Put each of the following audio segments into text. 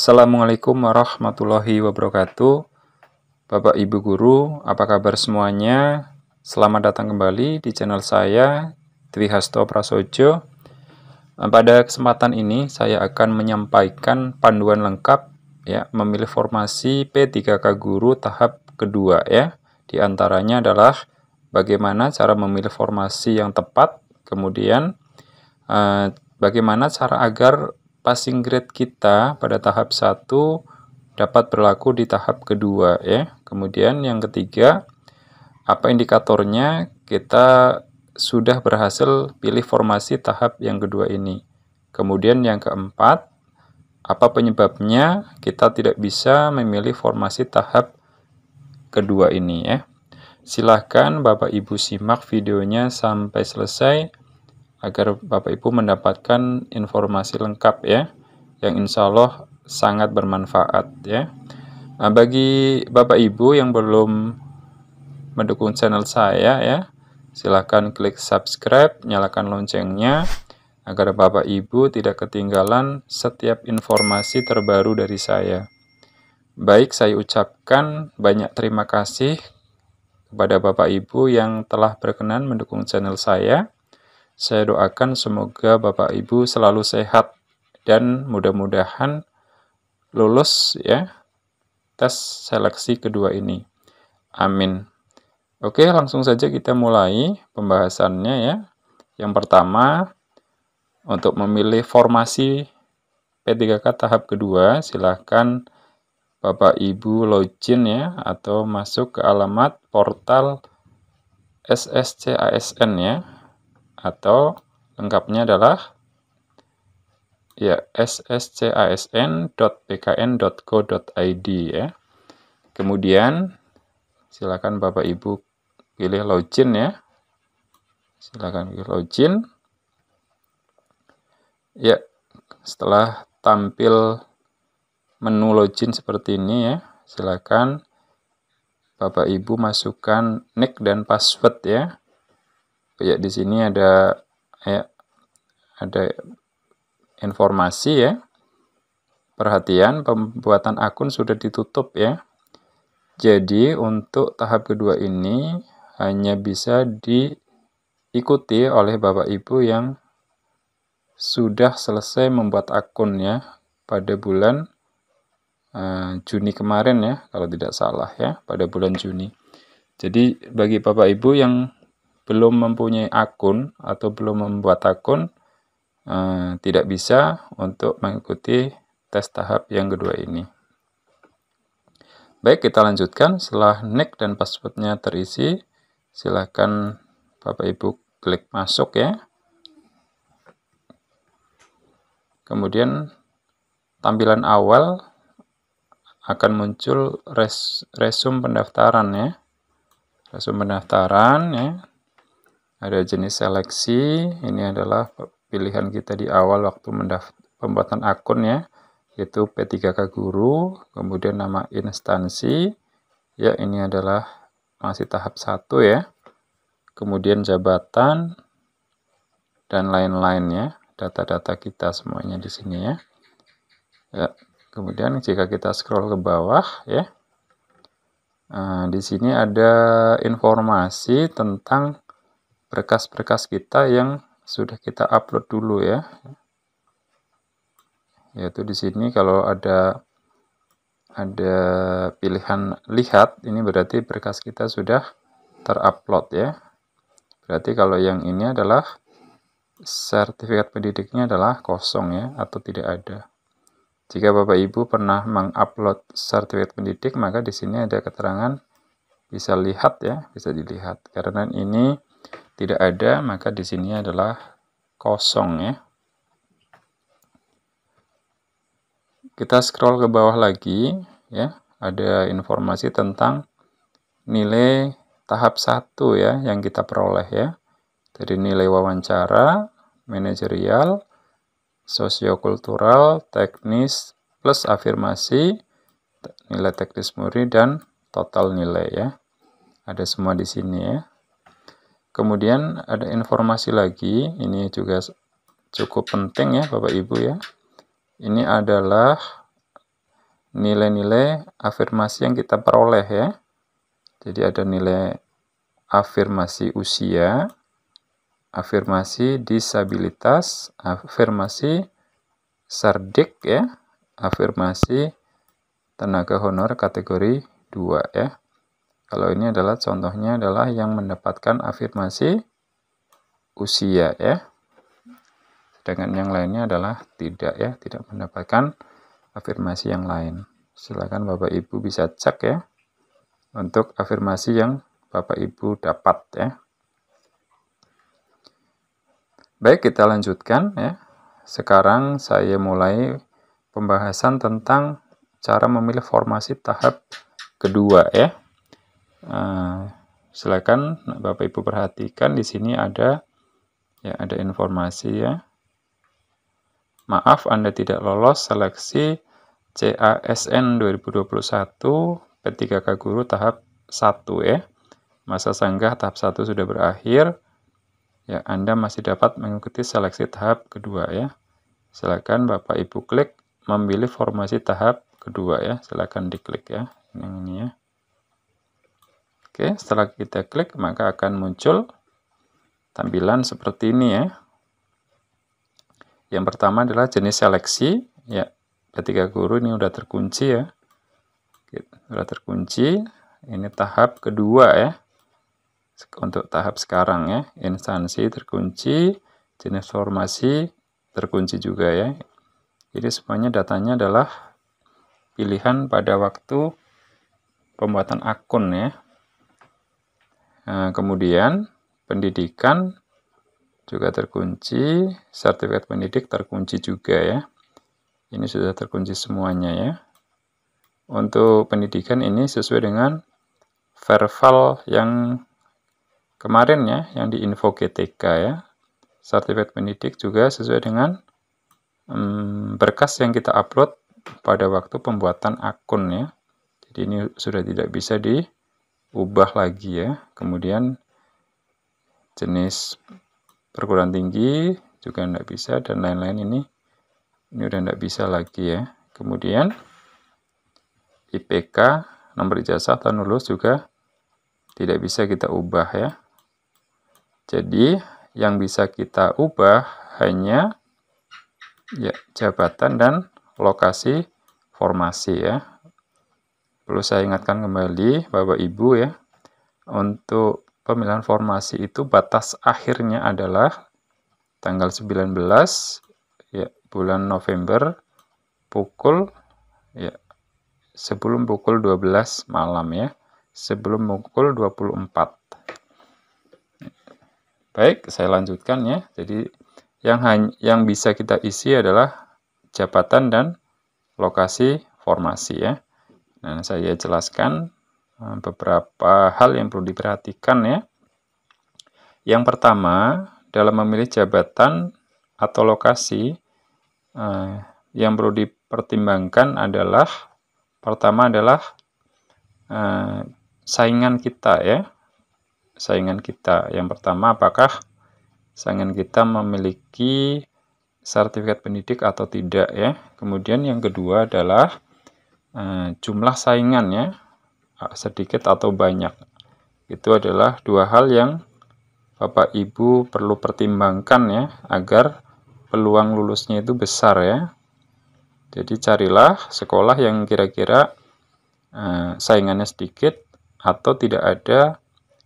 Assalamualaikum warahmatullahi wabarakatuh. Bapak Ibu Guru, apa kabar semuanya? Selamat datang kembali di channel saya, Dwi Hasto Prasojo. Pada kesempatan ini saya akan menyampaikan panduan lengkap ya, memilih formasi P3K Guru tahap kedua ya. Di antaranya adalah bagaimana cara memilih formasi yang tepat, kemudian bagaimana cara agar passing grade kita pada tahap 1 dapat berlaku di tahap kedua ya. Kemudian yang ketiga, apa indikatornya kita sudah berhasil pilih formasi tahap yang kedua ini. Kemudian yang keempat, apa penyebabnya kita tidak bisa memilih formasi tahap kedua ini ya. Silahkan Bapak Ibu simak videonya sampai selesai agar Bapak Ibu mendapatkan informasi lengkap ya, yang insya Allah sangat bermanfaat ya. Nah, bagi Bapak Ibu yang belum mendukung channel saya ya, silahkan klik subscribe, nyalakan loncengnya agar Bapak Ibu tidak ketinggalan setiap informasi terbaru dari saya. Baik, saya ucapkan banyak terima kasih kepada Bapak Ibu yang telah berkenan mendukung channel saya. Saya doakan semoga Bapak Ibu selalu sehat dan mudah-mudahan lulus ya tes seleksi kedua ini. Amin. Oke, langsung saja kita mulai pembahasannya ya. Yang pertama, untuk memilih formasi P3K tahap kedua, silahkan Bapak Ibu login ya, atau masuk ke alamat portal SSCASN ya, atau lengkapnya adalah ya sscasn.bkn.go.id ya. Kemudian silakan Bapak Ibu pilih login ya. Silakan pilih login. Ya, setelah tampil menu login seperti ini ya, silakan Bapak Ibu masukkan nick dan password ya. Ya, di sini ada informasi ya. Perhatian, pembuatan akun sudah ditutup ya. Jadi untuk tahap kedua ini hanya bisa diikuti oleh Bapak Ibu yang sudah selesai membuat akun ya pada bulan Juni kemarin ya, kalau tidak salah ya, pada bulan Juni. Jadi bagi Bapak Ibu yang belum mempunyai akun atau belum membuat akun, tidak bisa untuk mengikuti tes tahap yang kedua ini. Baik, kita lanjutkan. Setelah nick dan passwordnya terisi, silakan Bapak Ibu klik masuk ya. Kemudian tampilan awal akan muncul resume pendaftaran ya. Resume pendaftaran ya. Ada jenis seleksi, ini adalah pilihan kita di awal waktu pembuatan akun ya, yaitu P3K Guru, kemudian nama instansi, ya ini adalah masih tahap 1 ya, kemudian jabatan, dan lain-lain ya, data-data kita semuanya di sini ya. Ya, kemudian jika kita scroll ke bawah ya, di sini ada informasi tentang berkas-berkas kita yang sudah kita upload dulu ya. Yaitu di sini kalau ada pilihan lihat, ini berarti berkas kita sudah terupload ya. Berarti kalau yang ini adalah sertifikat pendidiknya adalah kosong ya, atau tidak ada. Jika Bapak Ibu pernah mengupload sertifikat pendidik, maka di sini ada keterangan bisa lihat ya, bisa dilihat. Karena ini tidak ada, maka di sini adalah kosong ya. Kita scroll ke bawah lagi ya, ada informasi tentang nilai tahap 1 ya yang kita peroleh ya. Dari nilai wawancara, manajerial, sosiokultural, teknis, plus afirmasi, nilai teknis murni, dan total nilai ya. Ada semua di sini ya. Kemudian ada informasi lagi, ini juga cukup penting ya Bapak Ibu ya. Ini adalah nilai-nilai afirmasi yang kita peroleh ya. Jadi ada nilai afirmasi usia, afirmasi disabilitas, afirmasi sardik ya, afirmasi tenaga honor kategori 2 ya. Kalau ini adalah contohnya adalah yang mendapatkan afirmasi usia ya. Sedangkan yang lainnya adalah tidak ya, tidak mendapatkan afirmasi yang lain. Silakan Bapak Ibu bisa cek ya untuk afirmasi yang Bapak Ibu dapat ya. Baik, kita lanjutkan ya. Sekarang saya mulai pembahasan tentang cara memilih formasi tahap kedua ya. Silakan Bapak Ibu perhatikan di sini ada informasi ya. Maaf, Anda tidak lolos seleksi CASN 2021 P3K Guru tahap 1 ya. Masa sanggah tahap 1 sudah berakhir. Ya, Anda masih dapat mengikuti seleksi tahap kedua ya. Silakan Bapak Ibu klik memilih formasi tahap kedua ya. Silakan diklik ya. Yang ini ya. Oke, setelah kita klik maka akan muncul tampilan seperti ini ya. Yang pertama adalah jenis seleksi ya. P3K Guru ini udah terkunci ya. Sudah terkunci. Ini tahap kedua ya. Untuk tahap sekarang ya, instansi terkunci, jenis formasi terkunci juga ya. Jadi semuanya datanya adalah pilihan pada waktu pembuatan akun ya. Nah, kemudian pendidikan juga terkunci, sertifikat pendidik terkunci juga ya. Ini sudah terkunci semuanya ya. Untuk pendidikan ini sesuai dengan verbal yang kemarin ya, yang di info GTK ya. Sertifikat pendidik juga sesuai dengan berkas yang kita upload pada waktu pembuatan akun ya. Jadi ini sudah tidak bisa diubah lagi ya. Kemudian jenis perguruan tinggi juga tidak bisa, dan lain-lain ini udah tidak bisa lagi ya. Kemudian IPK, nomor ijazah tahun lulus juga tidak bisa kita ubah ya. Jadi yang bisa kita ubah hanya ya jabatan dan lokasi formasi ya. Perlu saya ingatkan kembali Bapak Ibu ya, untuk pemilihan formasi itu batas akhirnya adalah tanggal 19 ya, bulan November pukul ya, sebelum pukul 12 malam ya, sebelum pukul 24. Baik, saya lanjutkan ya. Jadi yang bisa kita isi adalah jabatan dan lokasi formasi ya. Nah, saya jelaskan beberapa hal yang perlu diperhatikan ya. Yang pertama, dalam memilih jabatan atau lokasi, yang perlu dipertimbangkan adalah pertama adalah saingan kita ya. Saingan kita. Yang pertama, apakah saingan kita memiliki sertifikat pendidik atau tidak ya. Kemudian yang kedua adalah jumlah saingan ya, sedikit atau banyak. Itu adalah dua hal yang Bapak Ibu perlu pertimbangkan ya, agar peluang lulusnya itu besar ya. Jadi carilah sekolah yang kira-kira saingannya sedikit atau tidak ada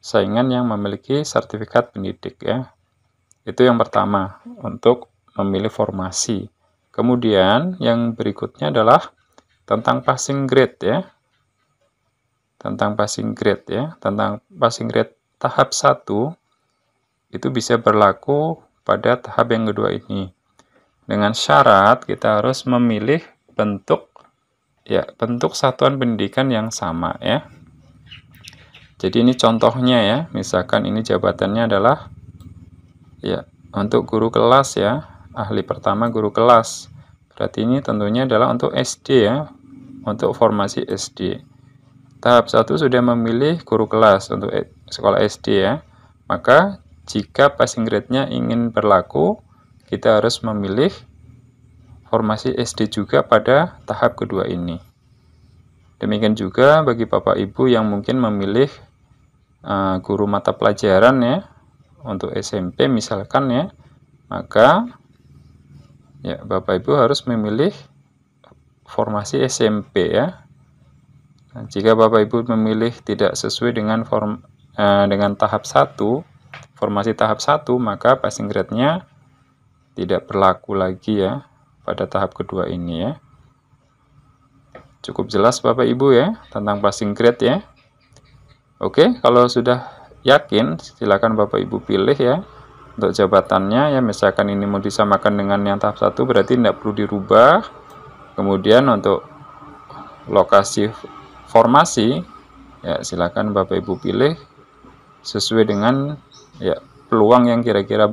saingan yang memiliki sertifikat pendidik ya. Itu yang pertama untuk memilih formasi. Kemudian yang berikutnya adalah tentang passing grade ya. Tentang passing grade ya. Tentang passing grade tahap 1 itu bisa berlaku pada tahap yang kedua ini. Dengan syarat kita harus memilih bentuk satuan pendidikan yang sama ya. Jadi ini contohnya ya. Misalkan ini jabatannya adalah ya untuk guru kelas ya. Ahli pertama guru kelas. Berarti ini tentunya adalah untuk SD ya, untuk formasi SD. Tahap 1 sudah memilih guru kelas untuk sekolah SD ya. Maka jika passing grade-nya ingin berlaku, kita harus memilih formasi SD juga pada tahap kedua ini. Demikian juga bagi Bapak Ibu yang mungkin memilih guru mata pelajaran ya untuk SMP misalkan ya, maka ya Bapak Ibu harus memilih formasi SMP ya. Nah, jika Bapak Ibu memilih tidak sesuai dengan tahap 1, formasi tahap 1, maka passing grade-nya tidak berlaku lagi ya pada tahap kedua ini ya. Cukup jelas Bapak Ibu ya tentang passing grade ya. Oke, kalau sudah yakin silakan Bapak Ibu pilih ya untuk jabatannya ya, misalkan ini mau disamakan dengan yang tahap 1 berarti tidak perlu dirubah. Kemudian untuk lokasi formasi ya silakan Bapak Ibu pilih sesuai dengan ya peluang yang kira-kira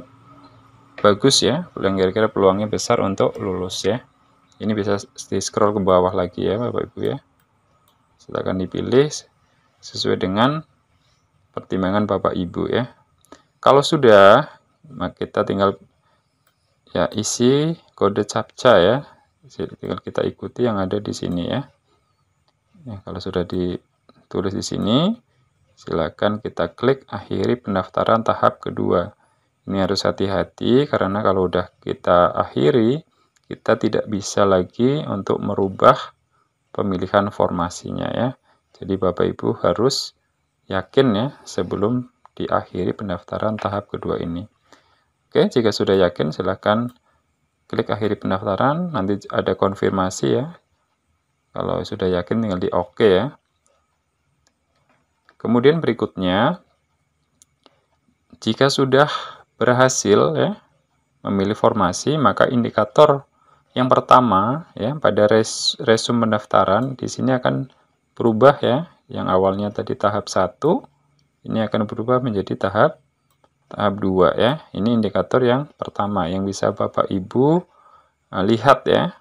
bagus ya, yang kira-kira peluangnya besar untuk lulus ya. Ini bisa di scroll ke bawah lagi ya Bapak Ibu ya. Silakan dipilih sesuai dengan pertimbangan Bapak Ibu ya. Kalau sudah, maka kita tinggal ya isi kode captcha ya. Tinggal kita ikuti yang ada di sini ya. Ya, kalau sudah ditulis di sini, silakan kita klik akhiri pendaftaran tahap kedua. Ini harus hati-hati karena kalau udah kita akhiri, kita tidak bisa lagi untuk merubah pemilihan formasinya ya. Jadi Bapak Ibu harus yakin ya sebelum diakhiri pendaftaran tahap kedua ini. Oke, jika sudah yakin silahkan klik akhiri pendaftaran, nanti ada konfirmasi ya. Kalau sudah yakin tinggal di oke ya. Kemudian berikutnya, jika sudah berhasil ya memilih formasi, maka indikator yang pertama ya pada resume pendaftaran di sini akan berubah ya. Yang awalnya tadi tahap 1 ini akan berubah menjadi tahap 2 ya. Ini indikator yang pertama yang bisa Bapak Ibu lihat ya.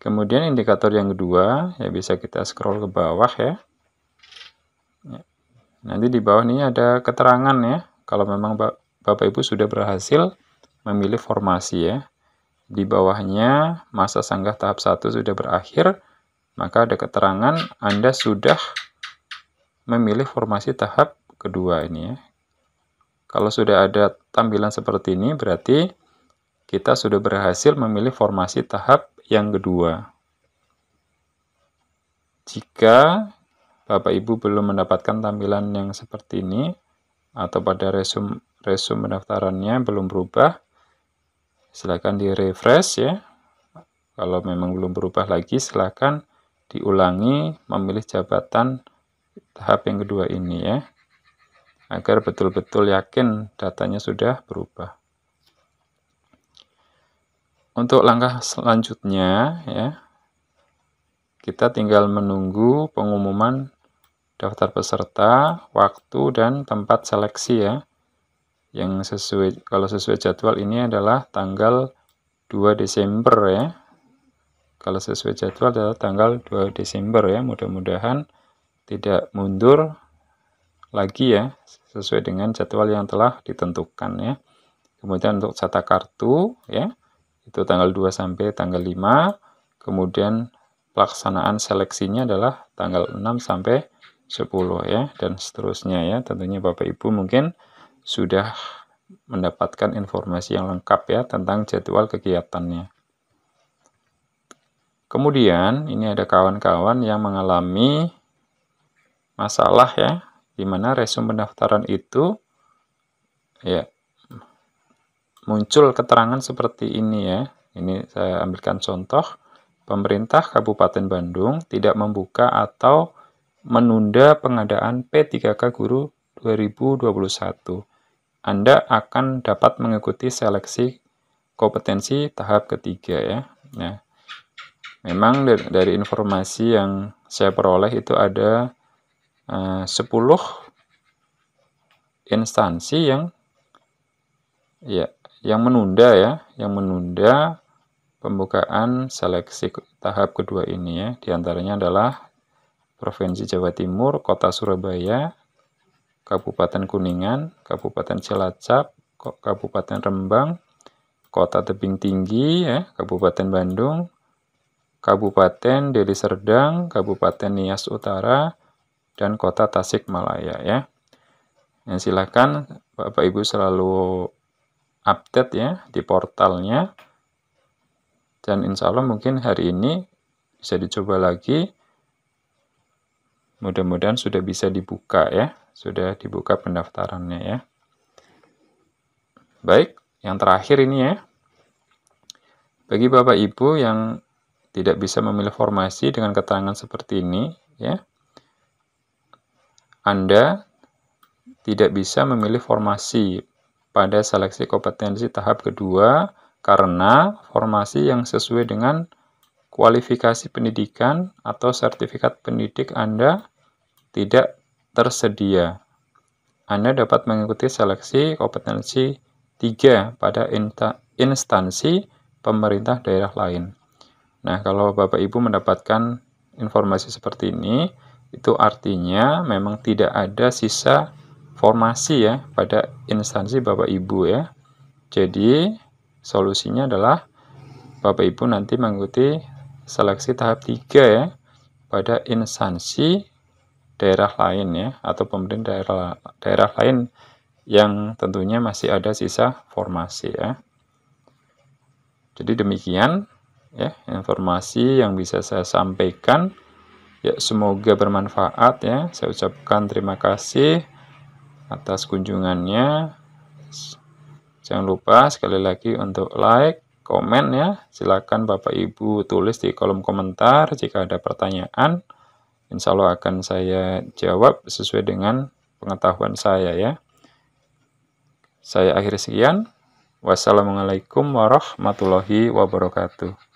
Kemudian indikator yang kedua ya bisa kita scroll ke bawah ya. Nanti di bawah ini ada keterangan ya. Kalau memang Bapak Ibu sudah berhasil memilih formasi ya. Di bawahnya masa sanggah tahap 1 sudah berakhir, maka ada keterangan Anda sudah memilih formasi tahap kedua ini ya. Kalau sudah ada tampilan seperti ini berarti kita sudah berhasil memilih formasi tahap yang kedua. Jika Bapak Ibu belum mendapatkan tampilan yang seperti ini atau pada resume pendaftarannya belum berubah, silakan di refresh ya. Kalau memang belum berubah lagi silakan diulangi memilih jabatan tahap yang kedua ini ya, agar betul-betul yakin datanya sudah berubah. Untuk langkah selanjutnya ya, kita tinggal menunggu pengumuman daftar peserta, waktu dan tempat seleksi ya. Yang kalau sesuai jadwal ini adalah tanggal 2 Desember ya. Kalau sesuai jadwal adalah tanggal 2 Desember ya. Mudah-mudahan tidak mundur lagi ya, sesuai dengan jadwal yang telah ditentukan ya. Kemudian untuk cetak kartu ya, itu tanggal 2 sampai tanggal 5. Kemudian pelaksanaan seleksinya adalah tanggal 6 sampai 10 ya, dan seterusnya ya. Tentunya Bapak Ibu mungkin sudah mendapatkan informasi yang lengkap ya tentang jadwal kegiatannya. Kemudian ini ada kawan-kawan yang mengalami masalah ya, di mana resume pendaftaran itu ya muncul keterangan seperti ini ya. Ini saya ambilkan contoh. Pemerintah Kabupaten Bandung tidak membuka atau menunda pengadaan P3K Guru 2021. Anda akan dapat mengikuti seleksi kompetensi tahap ketiga ya. Nah, memang dari informasi yang saya peroleh itu ada 10 instansi yang menunda ya, yang menunda pembukaan seleksi tahap kedua ini ya. Di antaranya adalah Provinsi Jawa Timur, Kota Surabaya, Kabupaten Kuningan, Kabupaten Cilacap, Kabupaten Rembang, Kota Tebing Tinggi ya, Kabupaten Bandung, Kabupaten Deli Serdang, Kabupaten Nias Utara, dan Kota Tasikmalaya ya. Nah, silakan Bapak Ibu selalu update ya di portalnya. Dan insya Allah mungkin hari ini bisa dicoba lagi. Mudah-mudahan sudah bisa dibuka ya. Sudah dibuka pendaftarannya ya. Baik, yang terakhir ini ya. Bagi Bapak Ibu yang tidak bisa memilih formasi dengan keterangan seperti ini ya. Anda tidak bisa memilih formasi pada seleksi kompetensi tahap kedua karena formasi yang sesuai dengan kualifikasi pendidikan atau sertifikat pendidik Anda tidak tersedia. Anda dapat mengikuti seleksi kompetensi 3 pada instansi pemerintah daerah lain. Nah, kalau Bapak Ibu mendapatkan informasi seperti ini, itu artinya memang tidak ada sisa formasi ya pada instansi Bapak Ibu ya. Jadi, solusinya adalah Bapak Ibu nanti mengikuti seleksi tahap 3 ya pada instansi daerah lain ya atau pemerintah daerah lain yang tentunya masih ada sisa formasi ya. Jadi demikian ya informasi yang bisa saya sampaikan. Ya, semoga bermanfaat ya. Saya ucapkan terima kasih atas kunjungannya. Jangan lupa sekali lagi untuk like, komen ya. Silakan Bapak Ibu tulis di kolom komentar jika ada pertanyaan. Insya Allah akan saya jawab sesuai dengan pengetahuan saya ya. Saya akhiri sekian. Wassalamualaikum warahmatullahi wabarakatuh.